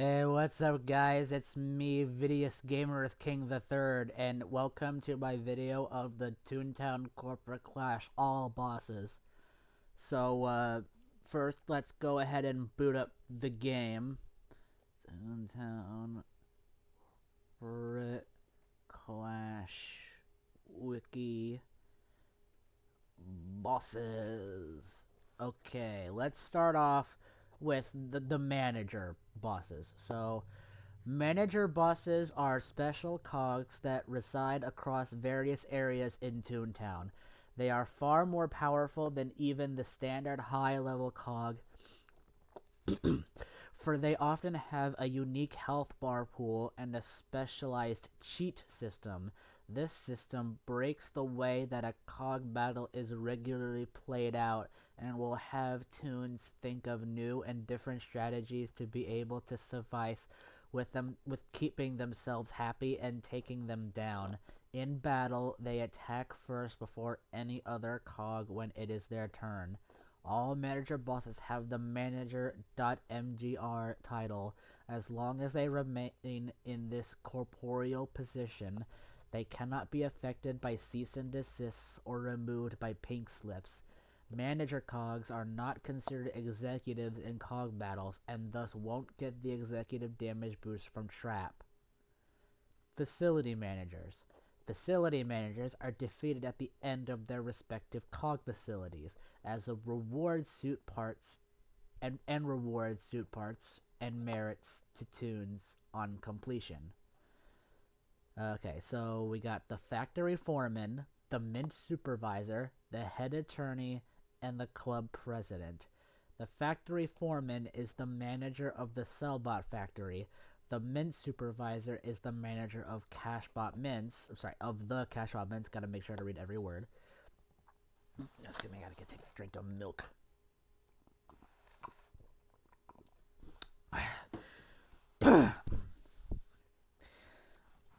Hey, what's up, guys? It's me, Vidius Gamereth King the Third, and welcome to my video of the Toontown Corporate Clash All Bosses. First, let's go ahead and boot up the game. Toontown Corporate Clash Wiki Bosses. Okay, let's start off with the manager bosses. Manager bosses are special cogs that reside across various areas in Toontown. They are far more powerful than even the standard high-level cog, for they often have a unique health bar pool and a specialized cheat system. This system breaks the way that a cog battle is regularly played out and will have Toons think of new and different strategies to be able to suffice with keeping themselves happy and taking them down. In battle, they attack first before any other cog when it is their turn. All manager bosses have the manager.mgr title. As long as they remain in this corporeal position, they cannot be affected by cease and desists or removed by pink slips. Manager cogs are not considered executives in cog battles and thus won't get the executive damage boost from trap. Facility managers. Facility managers are defeated at the end of their respective cog facilities as a reward suit parts and reward suit parts and merits to Toons on completion. Okay, so we got the factory foreman, the mint supervisor, the head attorney, and the club president. The factory foreman is the manager of the Cellbot factory. The mint supervisor is the manager of Cashbot Mints. I'm sorry, of the Cashbot Mints. Gotta make sure to read every word. Assuming I gotta take a drink of milk.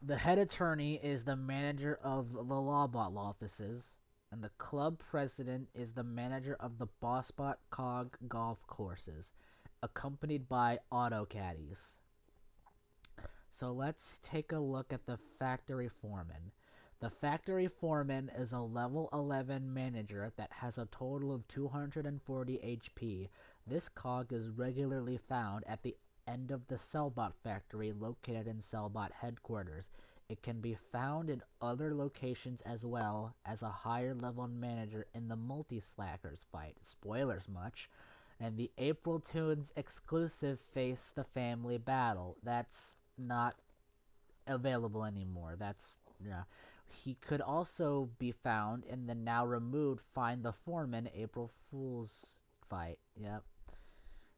The head attorney is the manager of the Lawbot offices, and the club president is the manager of the Bossbot Cog golf courses, accompanied by auto caddies. So let's take a look at the factory foreman. The factory foreman is a level 11 manager that has a total of 240 HP. This cog is regularly found at the end of the Cellbot factory located in Cellbot headquarters. It can be found in other locations as well as a higher level manager in the Multi-Slackers fight. Spoilers much. And the April Toons exclusive Face the Family battle. That's not available anymore. That's yeah. He could also be found in the now removed Find the Foreman April Fool's fight. Yep.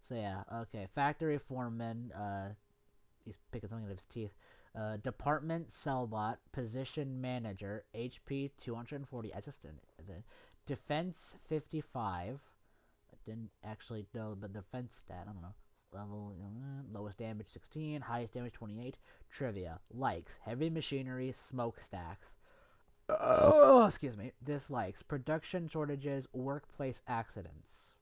So yeah, okay. Factory foreman, he's picking something out of his teeth. Department Cellbot, position manager, HP 240. Defense 55. I didn't actually know the defense stat. I don't know. Level lowest damage 16, highest damage 28. Trivia: likes heavy machinery, smokestacks. Oh, excuse me. Dislikes production shortages, workplace accidents.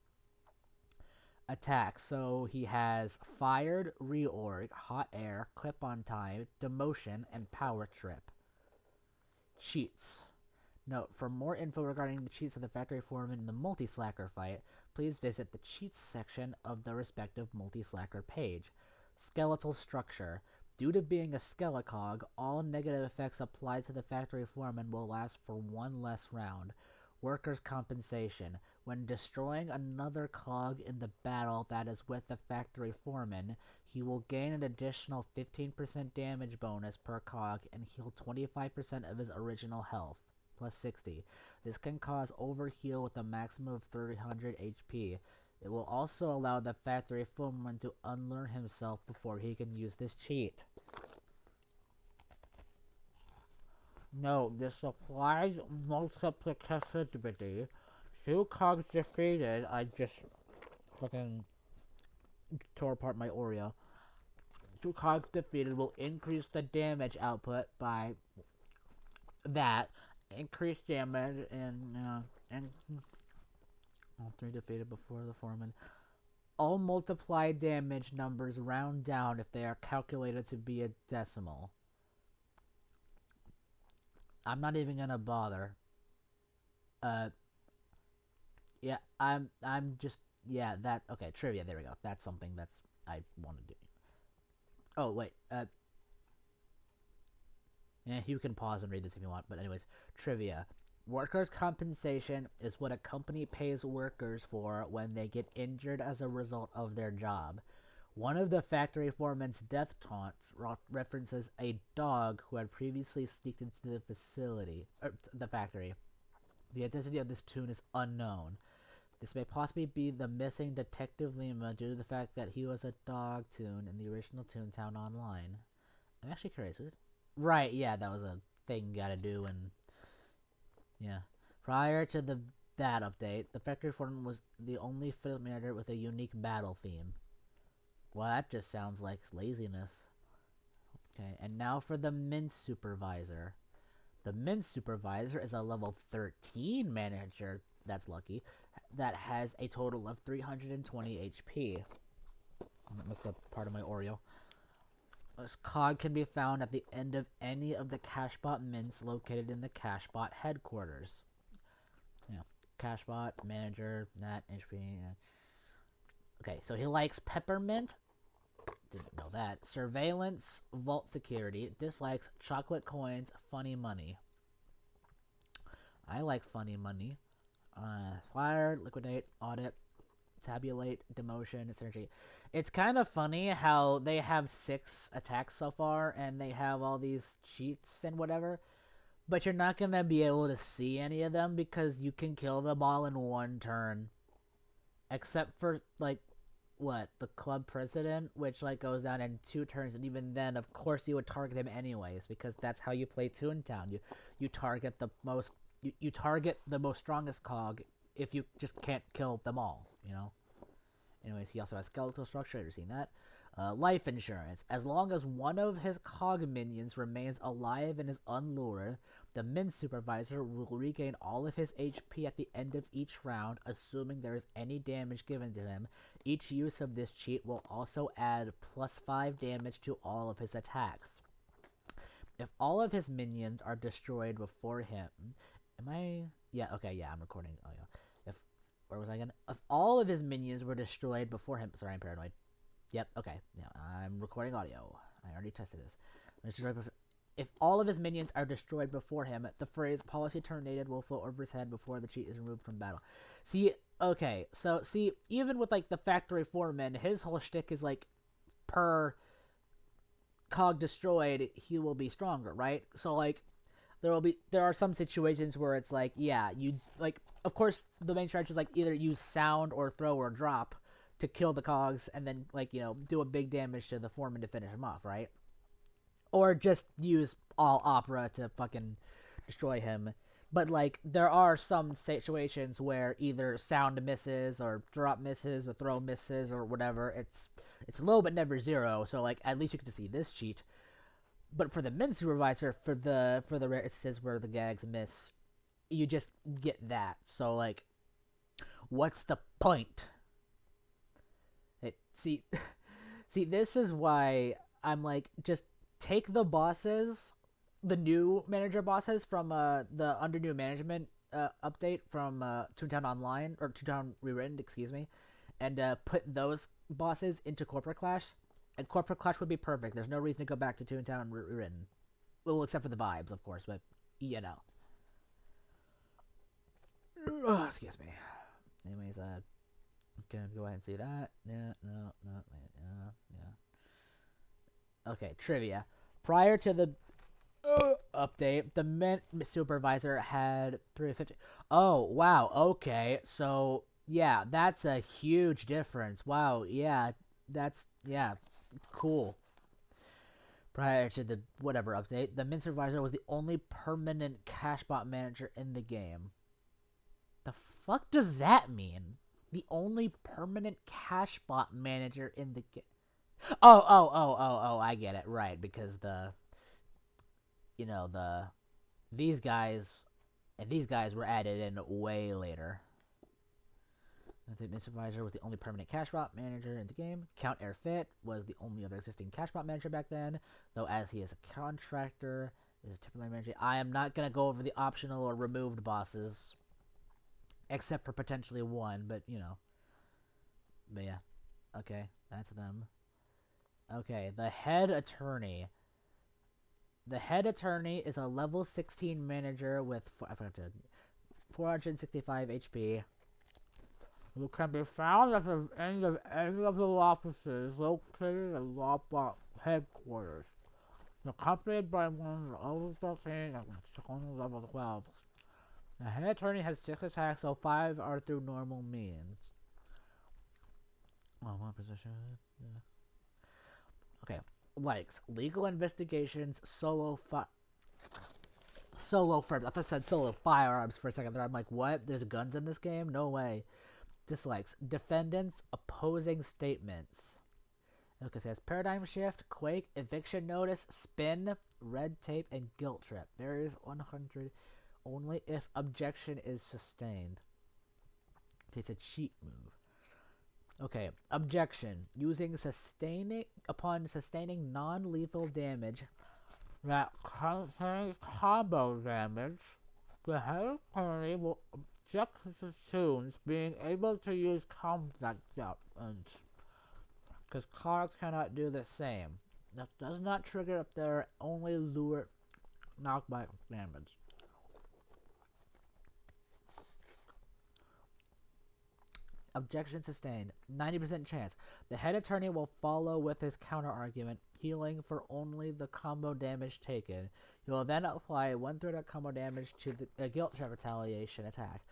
Attacks. So he has fired, reorg, hot air, clip on time, demotion, and power trip. Cheats. Note: for more info regarding the cheats of the factory foreman in the multi-slacker fight, please visit the cheats section of the respective multi-slacker page. Skeletal structure. Due to being a skelecog, all negative effects applied to the factory foreman will last for one less round. Workers' compensation. When destroying another cog in the battle that is with the factory foreman, he will gain an additional 15% damage bonus per cog and heal 25% of his original health, plus 60. This can cause overheal with a maximum of 300 HP. It will also allow the factory foreman to unlearn himself before he can use this cheat. No, this applies multiplicity. Two cogs defeated. I just fucking tore apart my Oreo. Two cogs defeated will increase the damage output by that. Increased damage and all three defeated before the foreman. All multiply damage numbers round down if they are calculated to be a decimal. I'm not even gonna bother. Uh, yeah, I'm just yeah that okay trivia. There we go. That's something that's I want to do. Oh wait, yeah, you can pause and read this if you want. But anyways, trivia. Workers' compensation is what a company pays workers for when they get injured as a result of their job. One of the factory foreman's death taunts references a dog who had previously sneaked into the facility, the factory. The identity of this tune is unknown. This may possibly be the missing Detective Lima due to the fact that he was a dog tune in the original Toontown Online. I'm actually curious. Right, yeah, that was a thing you gotta do, and yeah. Prior to that update, the factory foreman was the only field manager with a unique battle theme. Well, that just sounds like laziness. Okay, and now for the Mint Supervisor. The Mint Supervisor is a level 13 manager, that's lucky, that has a total of 320 HP. I missed a part of my Oreo. This cog can be found at the end of any of the Cashbot mints located in the Cashbot headquarters. Yeah, Cashbot, Manager, Nat, HP. Yeah. Okay, so he likes Peppermint. Didn't know that. Surveillance, Vault Security. Dislikes Chocolate Coins, Funny Money. I like Funny Money. Fire, Liquidate, Audit, Tabulate, Demotion, Synergy. It's kind of funny how they have 6 attacks so far, and they have all these cheats and whatever, but you're not going to be able to see any of them because you can kill them all in one turn. Except for, like, what? The club president, which, like, goes down in 2 turns, and even then, of course, you would target him anyways, because that's how you play Toontown. You target the most... You target the most strongest cog if you just can't kill them all, you know? Anyways, he also has skeletal structure. I've seen that. Life insurance. As long as one of his cog minions remains alive and is unlured, the Mint Supervisor will regain all of his HP at the end of each round, assuming there is any damage given to him. Each use of this cheat will also add plus 5 damage to all of his attacks. If all of his minions are destroyed before him... Am I... Yeah, okay, yeah, I'm recording. Oh, yeah. Where was I gonna? If all of his minions were destroyed before him. Sorry, I'm paranoid. Yep, okay. Yeah, I'm recording audio. I already tested this. If all of his minions are destroyed before him, the phrase policy terminated will float over his head before the cheat is removed from battle. See, okay. So, see, even with, like, the factory foreman, his whole shtick is, like, per cog destroyed, he will be stronger, right? So, like, there are some situations where it's like, yeah, you like, of course the main strategy is like either use sound or throw or drop to kill the cogs and then, like, you know, do a big damage to the foreman to finish him off, right? Or just use all opera to fucking destroy him. But, like, there are some situations where either sound misses or drop misses or throw misses or whatever. It's low but never zero, so, like, at least you get to see this cheat. But for the Mint Supervisor, for the rare instances where the gags miss, you just get that. So, like, what's the point? See, this is why I'm like, just take the bosses, the new manager bosses from the under new management update from Toontown Online, or Toontown Rewritten, excuse me, and put those bosses into Corporate Clash. And Corporate Clash would be perfect. There's no reason to go back to Toontown Rewritten. Well, except for the vibes, of course, but, you know. Oh, excuse me. Anyways, can go ahead and see that. Yeah, no, yeah. Okay, trivia. Prior to the update, the Mint Supervisor had 350. Oh, wow, okay. So, yeah, that's a huge difference. Wow, yeah, yeah, cool. Prior to the whatever update, the Mint Supervisor was the only permanent Cashbot manager in the game. The fuck does that mean? The only permanent Cashbot manager in the game. Oh, I get it. Right, because the these guys were added in way later. The Supervisor was the only permanent cash bot manager in the game. Count Airfit was the only other existing cash bot manager back then, though as he is a contractor, is typically managing. I am not going to go over the optional or removed bosses, except for potentially one, but you know. But yeah, okay, that's them. Okay, the head attorney. The head attorney is a level 16 manager with 465 HP who can be found at the end of any of the offices located at Lawbot headquarters, accompanied by one of the 13 and level 12. The head attorney has 6 attacks, so 5 are through normal means. Oh, what position? Yeah. Okay. Likes legal investigations, solo firms. I thought I said solo firearms for a second there. I'm like, what? There's guns in this game? No way. Dislikes defendants opposing statements. Okay, so it has paradigm shift, quake, eviction notice, spin, red tape, and guilt trip. Varies 100 only if objection is sustained. Okay, it's a cheat move. Okay, objection. Using sustaining non-lethal damage that contains combo damage, the head attorney will object to tunes being able to use combat weapons, because cards cannot do the same. That does not trigger if they're only lure knockback damage. Objection sustained. 90% chance. The head attorney will follow with his counter argument, healing for only the combo damage taken. He will then apply 1/3 of combo damage to the guilt trip retaliation attack.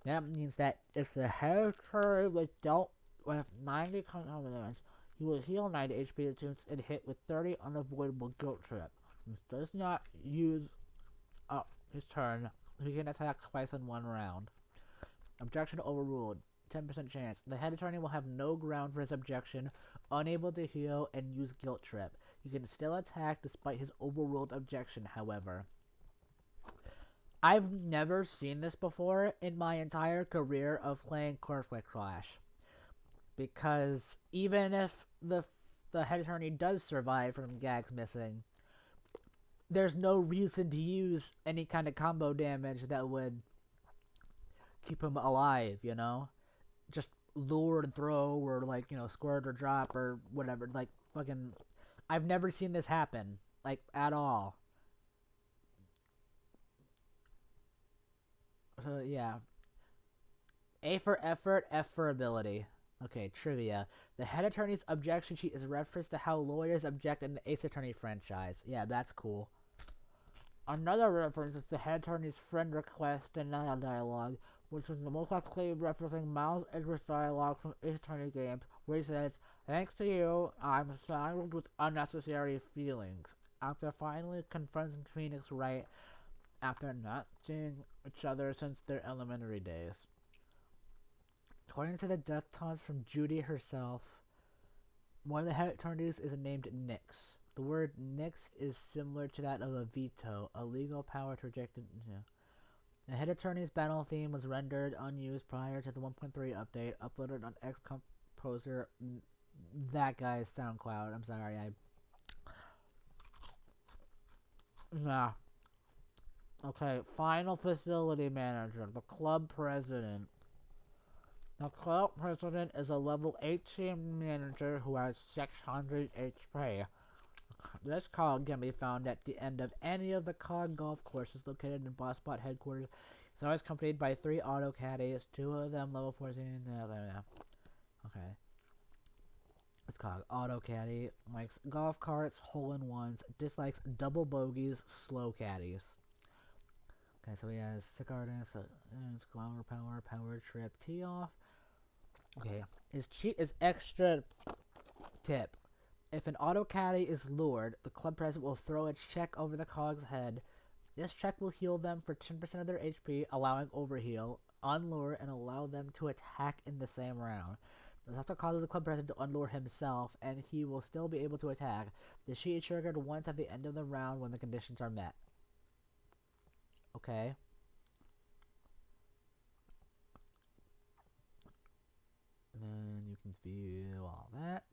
That means that if the head attorney was dealt with 90 combo damage, he will heal 90 HP to tunes and hit with 30 unavoidable guilt trip. If he does not use up his turn, he can attack twice in one round. Objection overruled. 10% chance. The head attorney will have no ground for his objection, unable to heal, and use guilt trip. He can still attack despite his overruled objection, however. I've never seen this before in my entire career of playing Corporate Clash. Because even if the head attorney does survive from gags missing, there's no reason to use any kind of combo damage that would keep him alive, you know? Just lure and throw, or like, you know, squirt or drop or whatever. Like, fucking, I've never seen this happen, like, at all. So yeah, A for effort, F for ability. Okay, trivia. The head attorney's objection sheet is a reference to how lawyers object in the Ace Attorney franchise. Yeah, that's cool. Another reference is the head attorney's friend request denial dialogue, which is the most likely referencing Miles Edgeworth's dialogue from Ace Attorney games, where he says, "Thanks to you, I'm saddled with unnecessary feelings," after finally confronting Phoenix Wright after not seeing each other since their elementary days. According to the death taunts from Judy herself, one of the head attorneys is named Nyx. The word Nyx is similar to that of a veto, a legal power to reject it. Yeah. The head attorney's battle theme was rendered unused prior to the 1.3 update, uploaded on X-Composer. That guy's SoundCloud. I'm sorry, Nah. Okay, final facility manager, the club president. The club president is a level 18 manager who has 600 HP. This cog can be found at the end of any of the cog golf courses located in Bosspot headquarters. It's always accompanied by 3 auto caddies, 2 of them level 14. Okay. It's called auto caddy. Likes golf carts, hole-in-ones, dislikes double bogeys, slow caddies. Okay, so he has sick artist, glamour power, power trip, tee off. Okay, his cheat is extra tip. If an auto caddy is lured, the club president will throw a check over the cog's head. This check will heal them for 10% of their HP, allowing overheal, unlure, and allow them to attack in the same round. This also causes the club president to unlure himself, and he will still be able to attack. The cheat is triggered once at the end of the round when the conditions are met. Okay. And then you can view all that.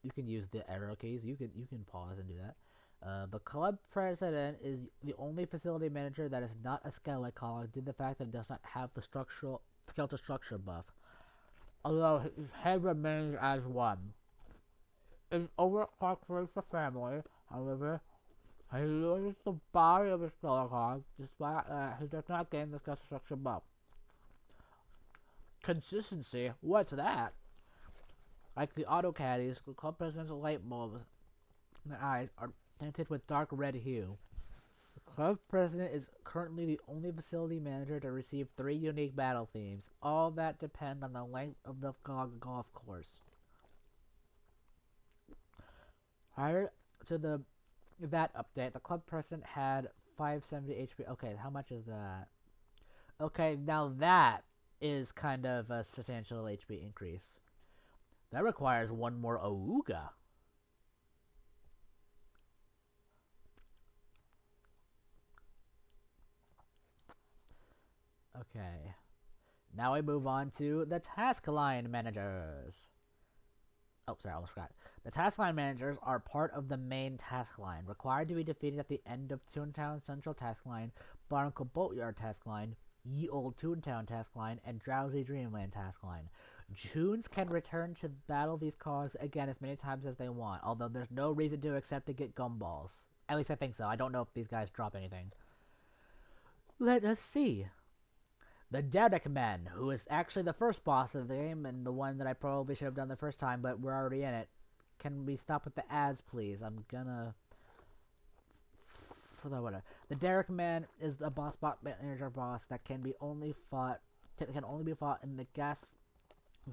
You can use the arrow keys. You can pause and do that. The club president is the only facility manager that is not a skeleton due to the fact that it does not have the skeletal structure buff. Although his head remains as one. In overclock for the family, however, he loses the body of his skeleton despite he does not gain the skeletal structure buff. Consistency? What's that? Like the auto caddies, the club president's light bulbs and their eyes are tinted with dark red hue. The club president is currently the only facility manager to receive 3 unique battle themes. All that depend on the length of the golf course. Prior to that update, the club president had 570 HP. Okay, how much is that? Okay, now that is kind of a substantial HP increase. That requires one more Awooga. Okay. Now we move on to the task line managers. Oh, sorry, I almost forgot. The task line managers are part of the main task line, required to be defeated at the end of Toontown Central Task Line, Barnacle Boatyard Task Line, Ye Old Toontown Task Line, and Drowsy Dreamland Task Line. Joons can return to battle these cogs again as many times as they want, although there's no reason to except to get gumballs. At least I think so. I don't know if these guys drop anything. Let us see. The Derek Man, who is actually the first boss of the game and the one that I probably should have done the first time, but we're already in it. Can we stop with the ads, please? I'm gonna... For the whatever. The Derek Man is the boss bot manager boss that can only be fought in the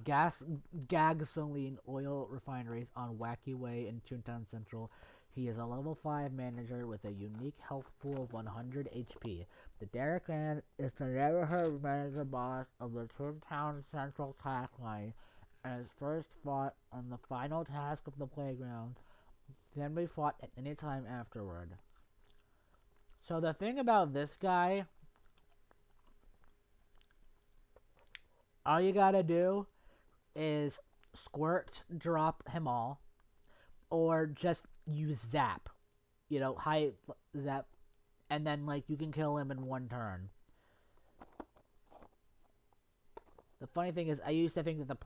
gasoline oil refineries on Wacky Way in Toontown Central. He is a level 5 manager with a unique health pool of 100 HP. The Derek Man is the neighborhood manager boss of the Toontown Central task line and is first fought on the final task of the playground, then be fought at any time afterward. So the thing about this guy, all you gotta do is squirt drop him all, or just use zap, high zap, and then you can kill him in one turn. The funny thing is, I used to think that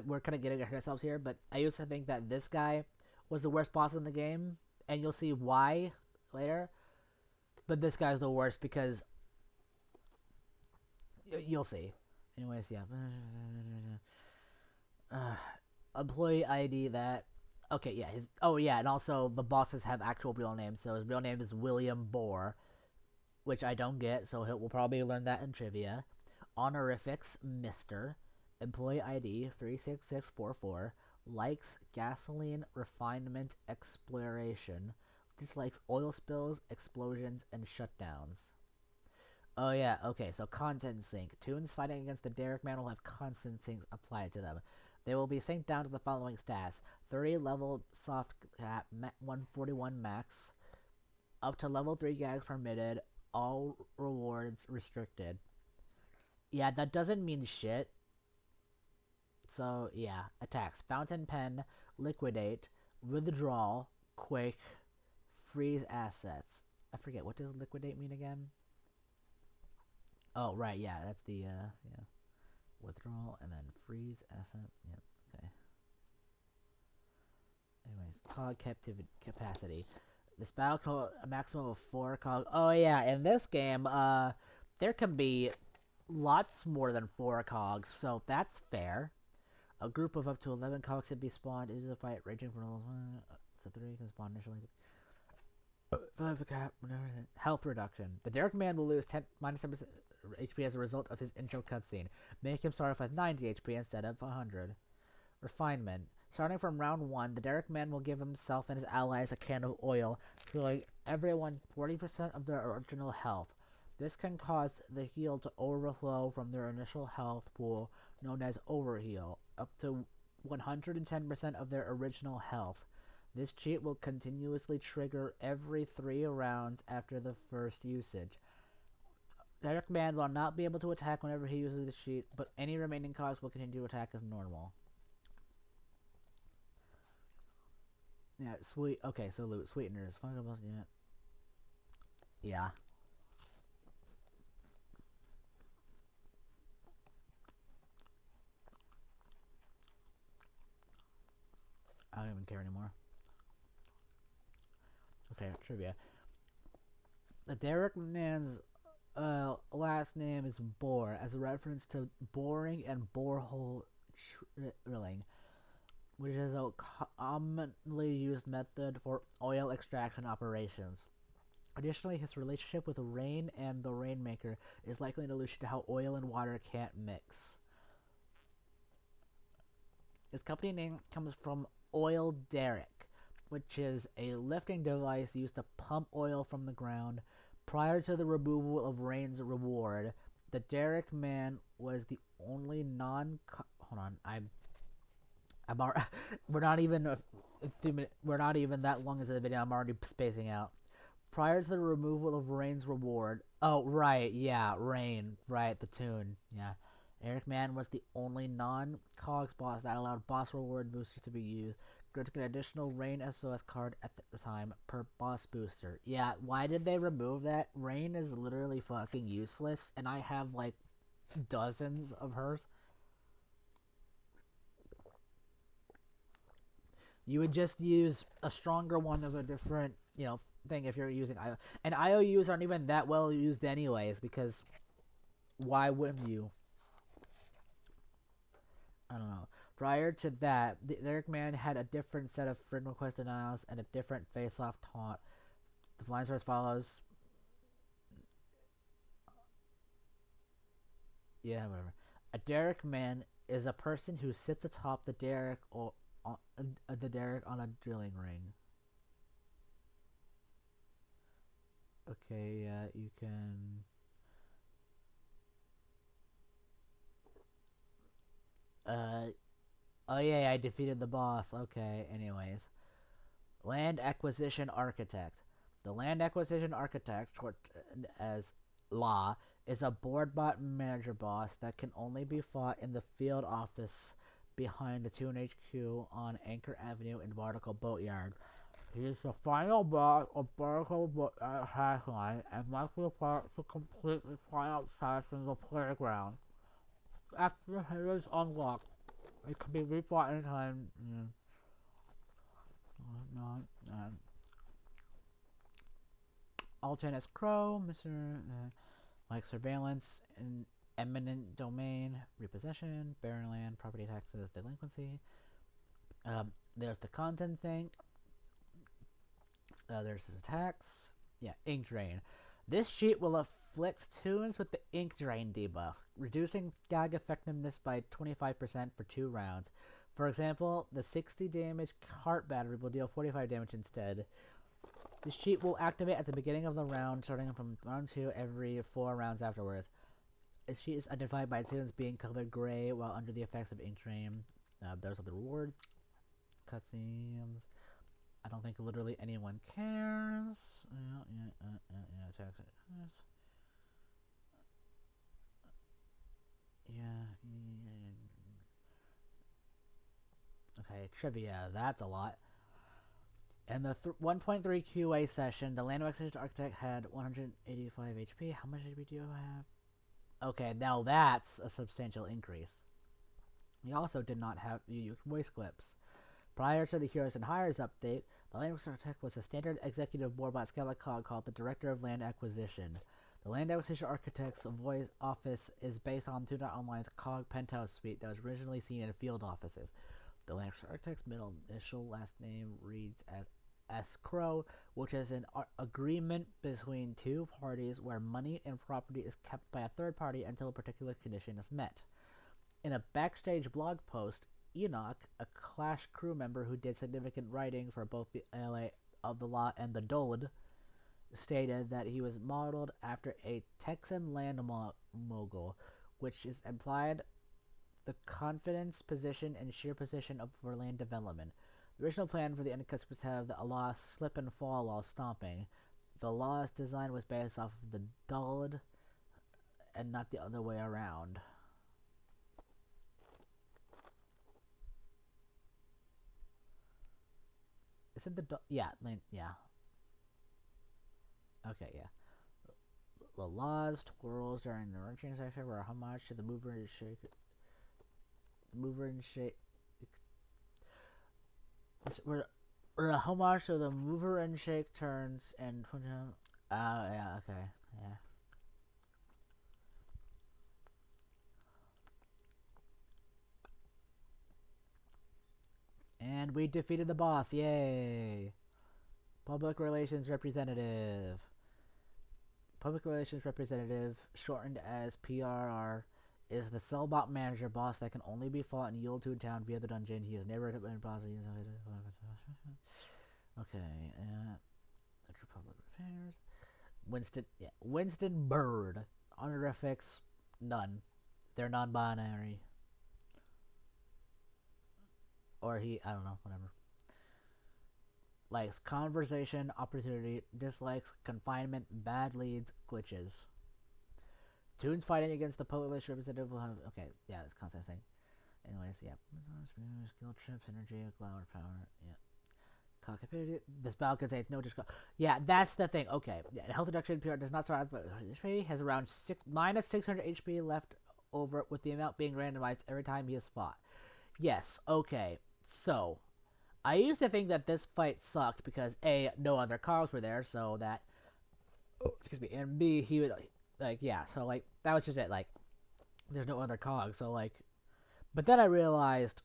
we're kind of getting ourselves here, but I used to think that this guy was the worst boss in the game, and you'll see why later. But this guy's the worst because you'll see. Anyways, yeah. Employee ID that. Okay, yeah, and also the bosses have actual real names. So his real name is William Bohr, which I don't get, so we'll probably learn that in trivia. Honorifics, Mr. Employee ID 36644. Likes gasoline refinement exploration. Dislikes oil spills, explosions, and shutdowns. Oh yeah, okay, so content sync. Toons fighting against the Derek Man will have constant syncs applied to them. They will be synced down to the following stats. 30 level soft cap, 141 max, up to level 3 gags permitted, all rewards restricted. Yeah, that doesn't mean shit. So, yeah. Attacks. Fountain Pen, Liquidate, Withdrawal, Quake, Freeze Assets. I forget, what does Liquidate mean again? Oh, right, yeah, that's the, yeah. Withdrawal, and then Freeze Asset. Yep, okay. Anyways, cog capacity. This battle can a maximum of 4 cog. Oh, yeah, in this game, there can be lots more than 4 cogs, so that's fair. A group of up to 11 cogs can be spawned into the fight, ranging from levels 1 to 3 can spawn initially. 5 cap, health reduction. The Derek Man will lose minus 10% HP as a result of his intro cutscene. Make him start off with 90 HP instead of 100. Refinement. Starting from round 1, the Derek Man will give himself and his allies a can of oil, filling everyone 40% of their original health. This can cause the heal to overflow from their initial health pool, known as overheal, up to 110% of their original health. This cheat will continuously trigger every 3 rounds after the first usage. Derek Man will not be able to attack whenever he uses the sheet, but any remaining cogs will continue to attack as normal. Yeah, sweet. Okay, so loot sweeteners. Yeah. Yeah. I don't even care anymore. Okay, trivia. The Derek Man's last name is Bore, as a reference to boring and borehole drilling, which is a commonly used method for oil extraction operations. Additionally, his relationship with Rain and the Rainmaker is likely an allusion to how oil and water can't mix. His company name comes from Oil Derrick, which is a lifting device used to pump oil from the ground. Prior to the removal of Rain's reward, the Derrick Man was the only non. Hold on, I'm we're not even we're not even that long into the video. I'm already spacing out. Prior to the removal of Rain's reward. Oh, right, yeah, Rain, right, the tune, yeah. Eric Mann was the only non-Cogs boss that allowed boss reward boosters to be used, granting an additional Rain SOS card at the time per boss booster. Yeah, why did they remove that? Rain is literally fucking useless, and I have like dozens of hers. You would just use a stronger one of a different, thing if you're using IO. And IOUs aren't even that well used anyways, because why wouldn't you? I don't know. Prior to that, the Lyric Man had a different set of friend request denials and a different face-off taunt. The lines are as follows. Yeah, whatever. A Derrick Man is a person who sits atop the derrick or on the derrick on a drilling ring. Okay, yeah, you can. Uh, oh yeah, I defeated the boss. Okay, anyways. Land Acquisition Architect. The Land Acquisition Architect, short as LA, is a board bot manager boss that can only be fought in the field office behind the Toon HQ on Anchor Avenue in Barnacle Boatyard. He is the final boss of Barnacle Hackline and must be fought to complete the final task in the playground. After he is unlocked, it can be refought anytime. Not, Alternate Crow, Mr. Like surveillance, and eminent domain, repossession, barren land, property taxes, delinquency. There's the content thing. There's his attacks. Yeah, ink drain. This sheet will afflict tunes with the ink drain debuff, reducing gag effectiveness by 25% for 2 rounds. For example, the 60 damage cart battery will deal 45 damage instead. The sheet will activate at the beginning of the round, starting from round 2 every 4 rounds afterwards. This sheet is identified by tunes being colored gray while under the effects of ink drain. There's other rewards, cutscenes. I don't think literally anyone cares. Okay, trivia. That's a lot. In the 1.3 QA session, the Land Acquisition Architect had 185 HP. How much HP do you have? Okay, now that's a substantial increase. He also did not have voice clips. Prior to the Heroes and Hires update, the Land Acquisition Architect was a standard executive boardbot scout cog called the Director of Land Acquisition. The Land Acquisition Architect's voice office is based on Toontown Online's cog penthouse suite that was originally seen in field offices. The Land Acquisition Architect's middle initial last name reads as escrow, which is an agreement between two parties where money and property is kept by a third party until a particular condition is met. In a backstage blog post, Enoch, a Clash crew member who did significant writing for both the LA of the Law and the Dole, stated that he was modeled after a Texan land mogul, which is implied the confidence, position, and sheer position for land development. The original plan for the undercuts was to have the law slip and fall while stomping. The law's design was based off of the Dole and not the other way around. Isn't the yeah, yeah. Okay, yeah. The laws twirls during the ranching section were a homage to the mover and shake. Mover and shake. We're a homage to the mover and shake turns and. Yeah, okay, yeah. And we defeated the boss, yay! Public Relations Representative. Public Relations Representative, shortened as PRR, is the Cellbot manager boss that can only be fought in Toontown via the dungeon. He has never been boss. Okay, Public Affairs. Winston Bird. Honorifics, none. They're non-binary. Or he, I don't know, whatever. Likes conversation, opportunity, dislikes, confinement, bad leads, glitches. Toon's fighting against the public relations representative will have. Okay, yeah, that's constant thing. Anyways, yeah. Skill trips, energy, glower power, yeah. Capacity. This battle contains no discount. Yeah, that's the thing. Okay, yeah, health reduction PR does not start, but HP has around minus 600 HP left over, with the amount being randomized every time he is fought. Yes, okay. So, I used to think that this fight sucked because A, no other cogs were there, so that, excuse me, and B, he would, like, yeah, so, like, that was just it, like, there's no other cogs, so, like, but then I realized,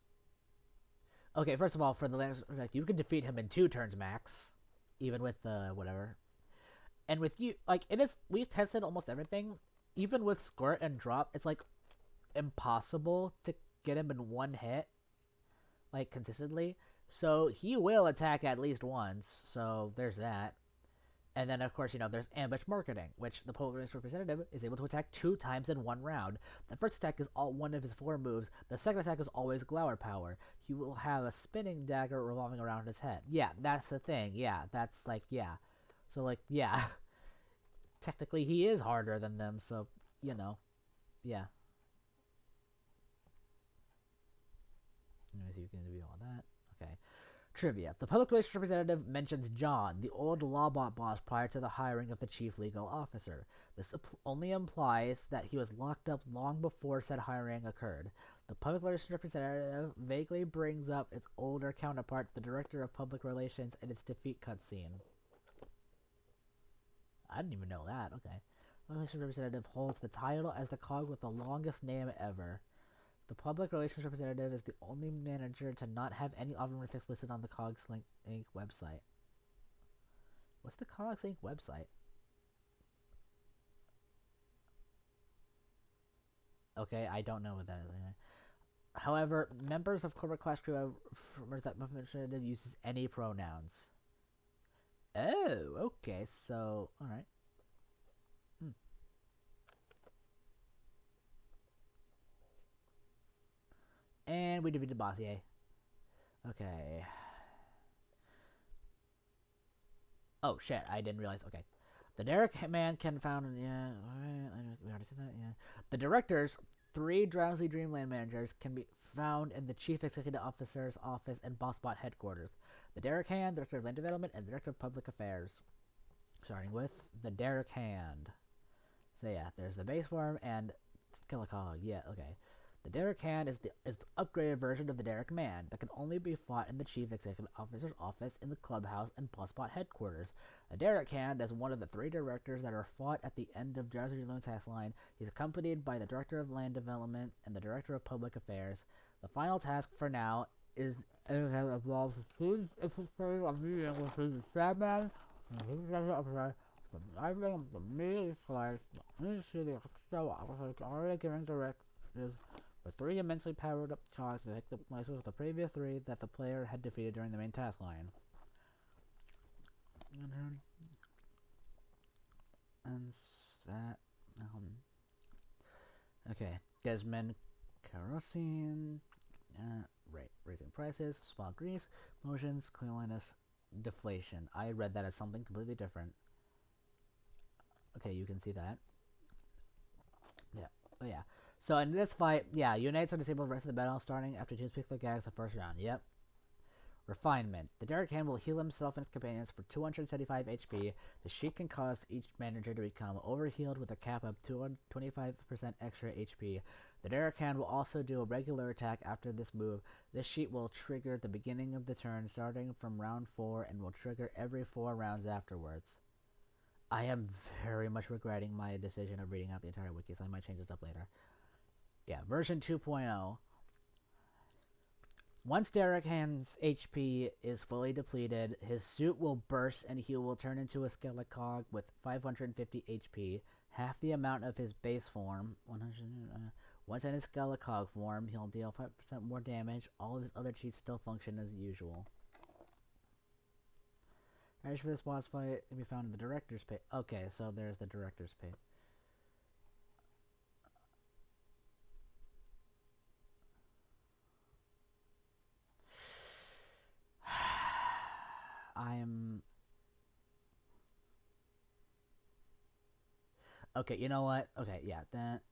okay, first of all, for the land, like, you can defeat him in 2 turns max, even with, whatever, and with you, like, it is, we've tested almost everything, even with squirt and drop, it's, like, impossible to get him in 1 hit, like, consistently. So he will attack at least once. So there's that. And then, of course, there's ambush marketing, which the Polar representative is able to attack 2 times in 1 round. The first attack is all one of his 4 moves. The second attack is always glower power. He will have a spinning dagger revolving around his head. Yeah, that's the thing. Yeah, that's like, yeah. So, like, yeah. Technically, he is harder than them, so, yeah. Anyways, you can do all that. Okay. Trivia. The public relations representative mentions John, the old Lawbot boss, prior to the hiring of the chief legal officer. This only implies that he was locked up long before said hiring occurred. The public relations representative vaguely brings up its older counterpart, the director of public relations, in its defeat cutscene. I didn't even know that. Okay. The public relations representative holds the title as the cog with the longest name ever. The public relations representative is the only manager to not have any honorifics listed on the Cogs Inc. website. What's the Cogs Inc. website? Okay, I don't know what that is. However, members of corporate class crew remembers that representative uses any pronouns. Oh, okay, so, alright. And we defeated the boss, yay. Okay. Oh, shit, I didn't realize. Okay. The Derek man can found. Yeah, we already said that, yeah. The directors, 3 Drowsy Dreamland managers, can be found in the Chief Executive Officer's office and BossBot headquarters. The Derek Hand, Director of Land Development, and Director of Public Affairs. Starting with the Derek Hand. So, yeah, there's the base form and Skillicog. Yeah, okay. The Derek Hand is the upgraded version of the Derek Man that can only be fought in the Chief Executive Officer's office in the clubhouse and BossBot headquarters. The Derek Hand is one of the 3 directors that are fought at the end of Drowsy Dreamland's task line. He's accompanied by the Director of Land Development and the Director of Public Affairs. The final task for now is involves food infiltrating a meeting with the Sadman and his Director of Affairs. I think the media slides into the already giving directives with 3 immensely powered up cogs to take the places of the previous 3 that the player had defeated during the main task line. And that, okay, Desmond Kerosene, raising prices, small grease, motions, cleanliness, deflation. I read that as something completely different. Okay, you can see that. Oh yeah. So in this fight, yeah, unites are disabled the rest of the battle, starting after two particular gags the first round. Yep. Refinement. The Derek Hand will heal himself and his companions for 275 HP. The sheet can cause each manager to become overhealed with a cap of 25% extra HP. The Derek Hand will also do a regular attack after this move. This sheet will trigger at the beginning of the turn, starting from round 4, and will trigger every 4 rounds afterwards. I am very much regretting my decision of reading out the entire wiki, so I might change this up later. Yeah, version 2.0. Once Derek Hand's HP is fully depleted, his suit will burst and he will turn into a Skelecog with 550 HP, half the amount of his base form. 100. Once in his Skelecog form, he'll deal 5% more damage. All of his other cheats still function as usual. Areas for this boss fight can be found in the director's page. Okay, so there's the director's page. I'm... Okay, you know what? Okay, yeah, that...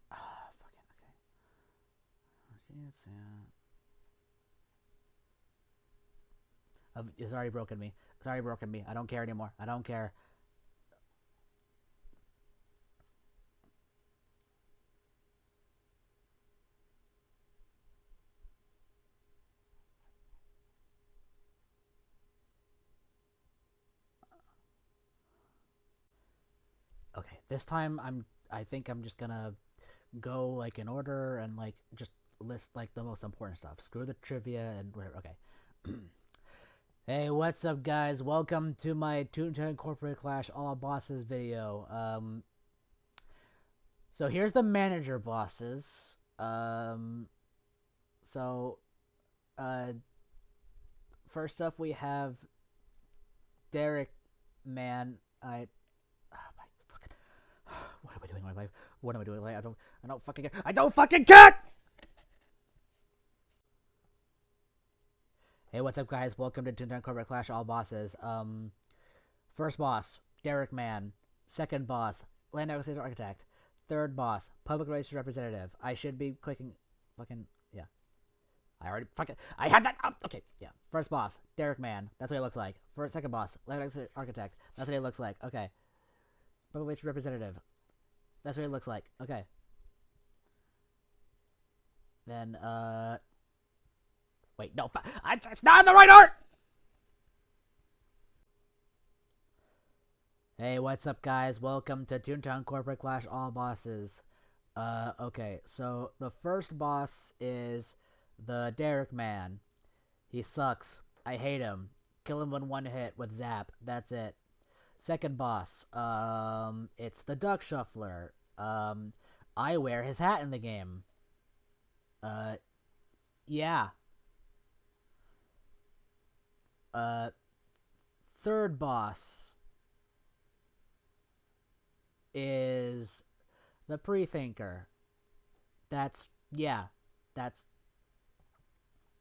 fucking, okay. It's already broken me. It's already broken me. I don't care anymore. I don't care. Okay, this time I think I'm just gonna go like in order and like just list like the most important stuff. Screw the trivia and whatever. Okay. Hey, what's up, guys? Welcome to my Toontown Corporate Clash All Bosses video. So here's the manager bosses. So, first up we have Derek Man. My fucking. What am I doing with my life? What am I doing with my life? I don't fucking care. I don't fucking care! Hey, what's up, guys? Welcome to Toontown Corporate Clash All Bosses. First boss, Derek Man. Second boss, Land Acquisition Architect. Third boss, Public Relations Representative. I should be clicking fucking, yeah. I already fucking, I had that up! Okay, yeah. First boss, Derek Man. That's what it looks like. Second boss, Land Acquisition Architect. That's what it looks like. Okay. Public Relations Representative. That's what it looks like. Okay. Then, wait, no, it's not in the right order! Hey, what's up, guys? Welcome to Toontown Corporate Clash All Bosses. Okay, so the first boss is the Derek Man. He sucks. I hate him. Kill him in one hit with Zap. That's it. Second boss, it's the Duck Shuffler. I wear his hat in the game. Yeah. Third boss is the Pre-Thinker. That's, yeah. That's,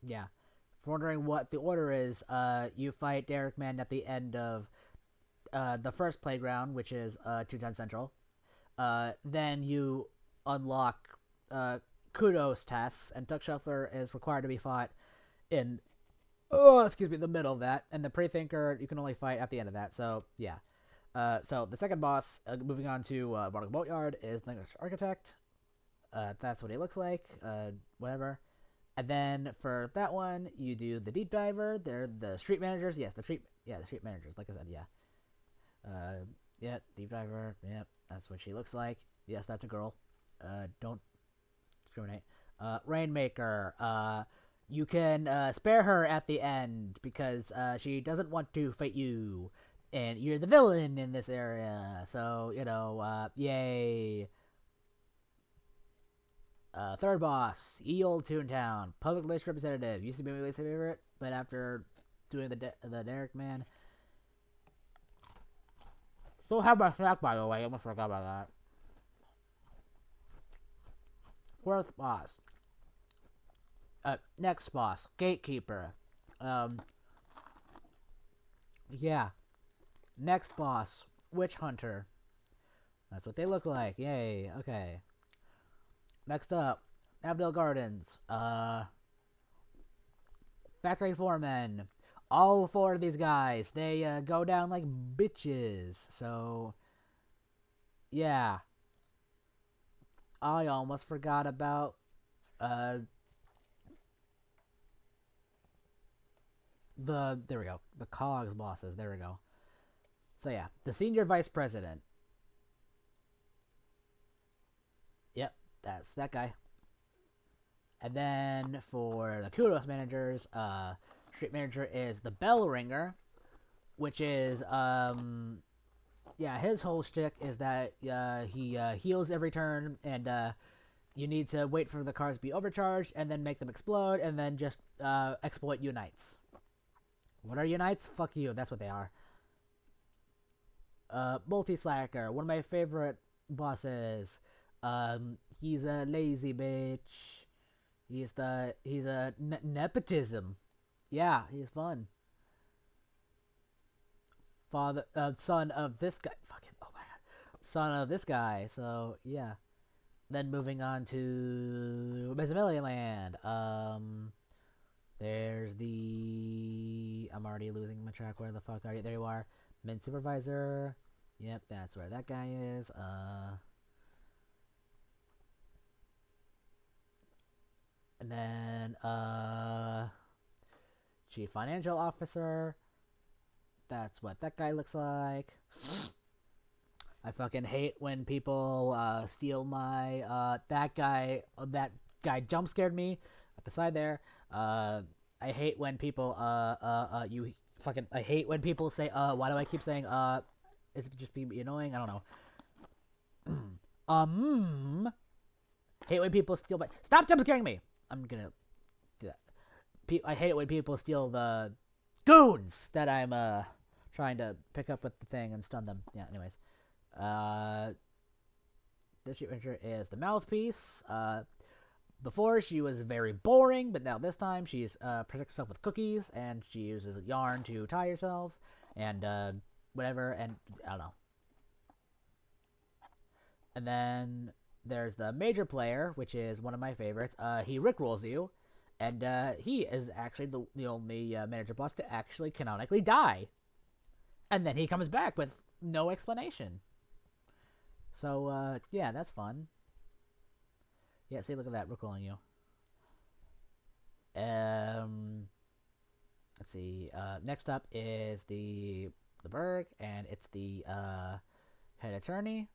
yeah. If you're wondering what the order is, you fight Derek Man at the end of the first playground, which is Toontown Central. Then you unlock Kudos tasks, and Duck Shuffler is required to be fought in the middle of that, and the Pre-Thinker you can only fight at the end of that. So yeah. So the second boss, moving on to Barnacle Boatyard, is the Architect. That's what he looks like. Whatever. And then for that one, you do the Deep Diver. They're the street managers. Yes, the street managers. Like I said, yeah. Yeah, Deep Diver. Yep, that's what she looks like. Yes, that's a girl. Don't discriminate. Rainmaker. You can spare her at the end because she doesn't want to fight you, and you're the villain in this area. So yay. Third boss, Ye Olde Toontown, Public Relations Representative. Used to be my least favorite, but after doing the Derek Man, still have my snack, by the way. I almost forgot about that. Fourth boss. Next boss, Gatekeeper. Yeah. Next boss, Witch Hunter. That's what they look like. Yay. Okay. Next up, Avdale Gardens. Factory Foreman. All four of these guys, they go down like bitches. So, yeah. I almost forgot about uh there we go. The COGS bosses. There we go. So yeah, the senior vice president. Yep, that's that guy. And then for the kudos managers, street manager is the bell ringer, which is yeah, his whole shtick is that he heals every turn, and you need to wait for the cars to be overcharged, and then make them explode, and then just exploit unites. What are unites? Fuck you. That's what they are. Multi Slacker, one of my favorite bosses. He's a lazy bitch. He's a nepotism. Yeah, he's fun. Father, son of this guy. Fucking oh my god, son of this guy. So yeah. Then moving on to Mesomelian Land. There's the. I'm already losing my track. Where the fuck are you? There you are. Mint supervisor. Yep, that's where that guy is. And then chief financial officer. That's what that guy looks like. I fucking hate when people steal my that guy jump scared me at the side there. I hate when people you fucking I hate when people say why do I keep saying is it just be annoying? I don't know. Hate when people steal my stop jump scaring me. I'm gonna do that. I hate it when people steal the goons that I'm trying to pick up with the thing and stun them. Yeah. Anyways, this feature is the mouthpiece. Before she was very boring, but now this time she's protects herself with cookies, and she uses yarn to tie herself, and whatever, and I don't know. And then there's the major player, which is one of my favorites. He rickrolls you, and he is actually the only manager boss to actually canonically die, and then he comes back with no explanation. So yeah, that's fun. Yeah, see, look at that, rickrolling you. Let's see. Next up is the Berg, and it's the head attorney.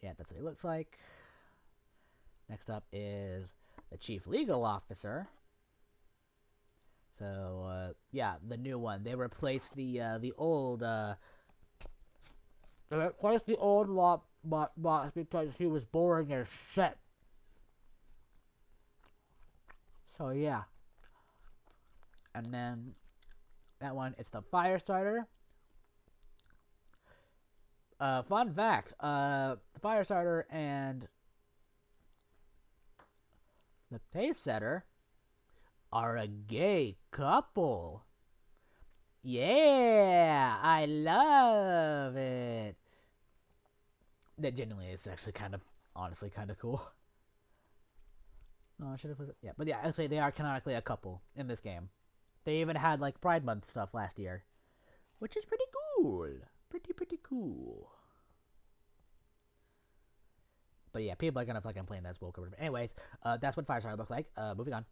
Yeah, that's what he looks like. Next up is the chief legal officer. So yeah, the new one. They replaced the old they replaced the old law boss because he was boring as shit. So yeah, and then that one, it's the fire starter. Fun fact: the fire starter and the pace setter are a gay couple. Yeah, I love it. That genuinely is actually kind of, honestly, kind of cool. Oh, I should have. Yeah, but yeah, actually, they are canonically a couple in this game. They even had like Pride Month stuff last year, which is pretty cool. Pretty cool. But yeah, people are gonna fucking play that woke. Anyways, that's what Firestarter looks like. Moving on.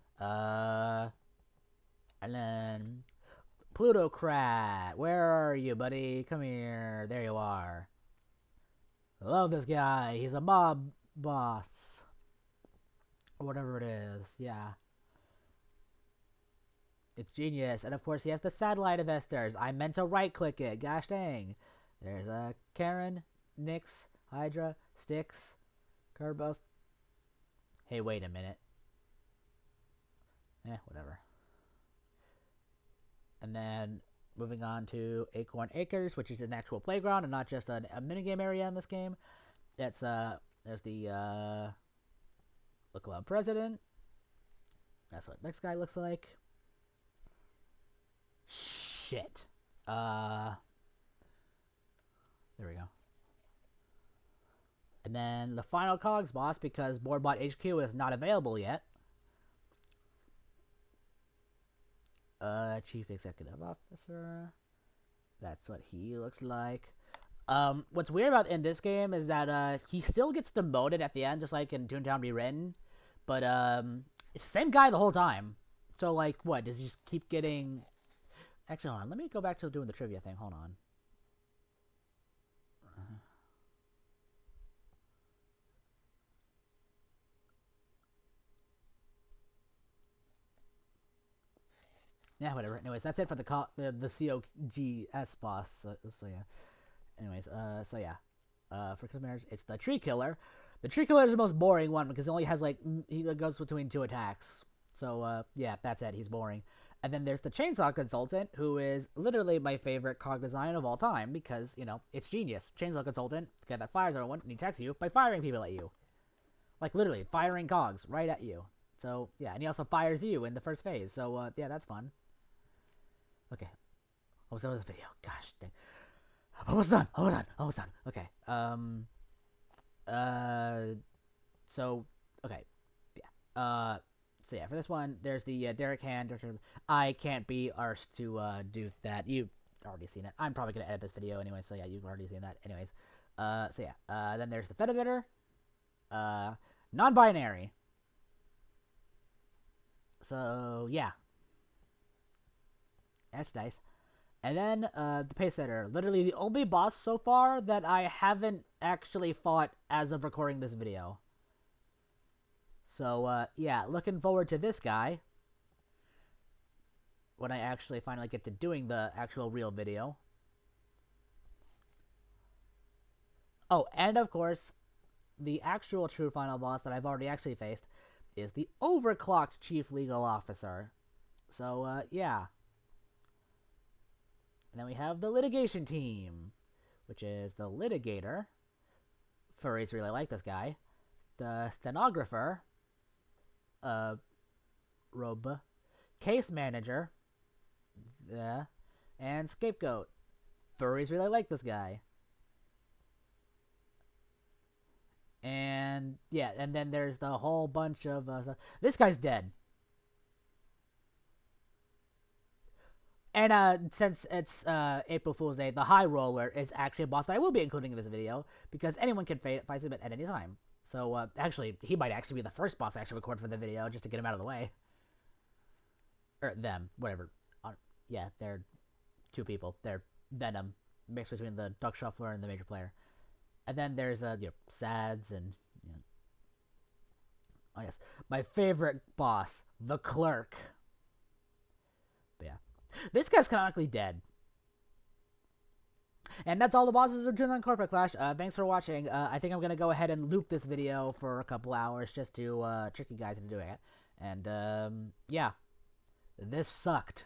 And then Plutocrat, where are you, buddy? Come here. There you are. I love this guy. He's a mob boss. Or whatever it is. Yeah. It's genius. And of course, he has the satellite investors. I meant to right click it. Gosh dang. There's Karen, Nyx, Hydra, Styx, Kerbos. Hey, wait a minute. Whatever. And then moving on to Acorn Acres, which is an actual playground and not just a minigame area in this game. That's there's the club president. That's what next guy looks like. Shit. Uh, there we go. And then the final Cogs boss, because Boardbot HQ is not available yet. Chief Executive Officer. That's what he looks like. What's weird about in this game is that he still gets demoted at the end, just like in Toontown Rewritten. But it's the same guy the whole time. So like, what does he just keep getting? Actually, hold on. Let me go back to doing the trivia thing. Hold on. Yeah, whatever. Anyways, that's it for the COGS boss. So yeah. Anyways, so yeah. For Marriage, it's the Tree Killer. The Tree Killer is the most boring one because he only has like he goes between 2 attacks. So yeah, that's it. He's boring. And then there's the Chainsaw Consultant, who is literally my favorite cog design of all time because, you know, it's genius. Chainsaw Consultant, the guy that fires everyone, and he attacks you by firing people at you. Like, literally, firing cogs right at you. So, yeah, and he also fires you in the first phase. So, yeah, that's fun. Okay. Almost done with the video. Gosh, dang. Almost done. Okay. So, okay. Yeah. So yeah, for this one, there's the Derek Hand. I can't be arsed to do that. You've already seen it. I'm probably gonna edit this video anyway, so yeah, you've already seen that. Anyways, so yeah. Then there's the Fedibitter, non-binary. So yeah, that's nice. And then the Pace Setter, literally the only boss so far that I haven't actually fought as of recording this video. So, yeah, looking forward to this guy when I actually finally get to doing the actual real video. Oh, and of course, the actual true final boss that I've already actually faced is the Overclocked Chief Legal Officer. So, yeah. And then we have the Litigation Team, which is the Litigator. Furries really like this guy. The Stenographer. Robe, Case Manager, and Scapegoat. Furries really like this guy. And yeah, and then there's the whole bunch of this guy's dead. And since it's April Fool's Day, the High Roller is actually a boss that I will be including in this video because anyone can fight him at any time. So, actually, he might actually be the first boss I actually record for the video, just to get him out of the way. Or them, whatever. Yeah, they're 2 people. They're Venom, mixed between the Duck Shuffler and the Major Player. And then there's, Sads and, oh, yes. My favorite boss, the Clerk. But, yeah. This guy's canonically dead. And that's all the bosses of Toontown Corporate Clash. Thanks for watching. I think I'm going to go ahead and loop this video for a couple hours just to trick you guys into doing it. And, yeah. This sucked.